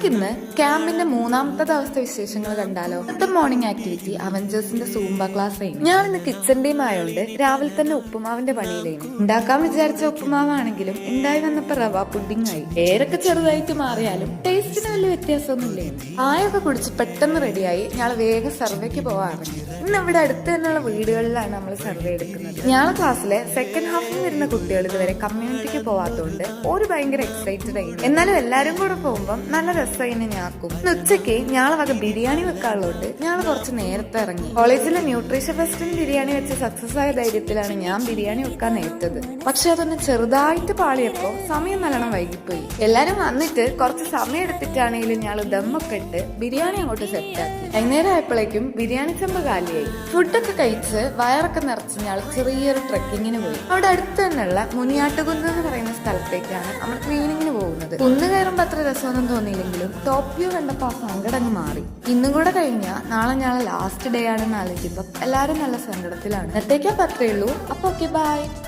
നമുക്കിന്ന് ക്യാമ്പിന്റെ മൂന്നാമത്തെ ദിവസത്തെ വിശേഷങ്ങൾ കണ്ടാലോ. ഇന്നത്തെ മോർണിംഗ് ആക്ടിവിറ്റി അവഞ്ചേഴ്സിന്റെ സൂംബ ക്ലാസ് ആയിരുന്നു. ഞാൻ ഇന്ന് കിച്ചൺ ടീം ആയതുകൊണ്ട് രാവിലെ തന്നെ ഉപ്പുമാവിന്റെ പണിയിലായിരുന്നു. ഉണ്ടാക്കാൻ വിചാരിച്ച ഉപ്പുമാവാണെങ്കിലും ഉണ്ടായി വന്നപ്പോ റവ പുഡിംഗ് ആയി. പേരൊക്കെ ചെറുതായിട്ട് മാറിയാലും ടേസ്റ്റിന് വലിയ വ്യത്യാസമൊന്നുമില്ലായിരുന്നു. ആയൊക്കെ കുടിച്ച് പെട്ടെന്ന് റെഡിയായി ഞങ്ങൾ വേഗം സർവേക്ക് പോവാറുണ്ട്. ഇന്ന് ഇവിടെ അടുത്ത് തന്നെയുള്ള വീടുകളിലാണ് നമ്മൾ സർവേ എടുക്കുന്നത്. ഞങ്ങളുടെ ക്ലാസ്സിലെ സെക്കൻഡ് ഹാഫിൽ വരുന്ന കുട്ടികൾ ഇതുവരെ കമ്മ്യൂണിറ്റിക്ക് പോവാത്തതുകൊണ്ട് ഒരു ഭയങ്കര എക്സൈറ്റഡ് ആയി. എന്നാലും എല്ലാരും കൂടെ പോകുമ്പോൾ നല്ല രസമായിന് ഞാക്കും. ഉച്ചയ്ക്ക് ഞങ്ങളെ വക ബിരിയാണി വെക്കാനുള്ളതുകൊണ്ട് ഞങ്ങൾ കുറച്ച് നേരത്തെ ഇറങ്ങി. കോളേജിലെ ന്യൂട്രീഷൻ ഫെസ്റ്റിന് ബിരിയാണി വെച്ച് സക്സസ് ആയ ധൈര്യത്തിലാണ് ഞാൻ ബിരിയാണി വെക്കാൻ നേരിട്ടത്. പക്ഷെ അതൊന്ന് ചെറുതായിട്ട് പാളിയപ്പോ സമയം നല്ലോണം വൈകിപ്പോയി. എല്ലാരും വന്നിട്ട് കുറച്ച് സമയം എടുത്തിട്ടാണെങ്കിലും ഞങ്ങൾ ദമ്മൊക്കെ ഇട്ട് ബിരിയാണി അങ്ങോട്ട് സെറ്റാക്കി. വൈകുന്നേരം ആയപ്പോഴേക്കും ബിരിയാണി ചെമ്പ് കാലിയായി. ഫുഡൊക്കെ കഴിച്ച് വയറൊക്കെ നിറച്ച് ഞങ്ങൾ ചെറിയൊരു ട്രെക്കിങ്ങിന് പോയി. അവിടെ അടുത്ത് തന്നെയുള്ള മുനിയാട്ടുകുന്ന് എന്ന് പറയുന്ന സ്ഥലത്തേക്കാണ് നമ്മൾ ക്ലീനിങ്ങിന് പോകുന്നത്. കുന്ന് കയറുമ്പോ അത്ര രസമൊന്നും തോന്നിയില്ലെങ്കിലും ടോപ്പ് വ്യൂ കണ്ടപ്പോ ആ സങ്കടങ്ങ് മാറി. ഇന്നും കൂടെ കഴിഞ്ഞാൽ നാളെ ഞങ്ങളെ ലാസ്റ്റ് ഡേ ആണെന്ന് ആലോചിച്ചപ്പോ എല്ലാരും നല്ല സങ്കടത്തിലാണ്. ഇന്നത്തേക്കപ്പോ അത്രേ ഉള്ളൂ. അപ്പൊ ഓക്കെ, ബൈ.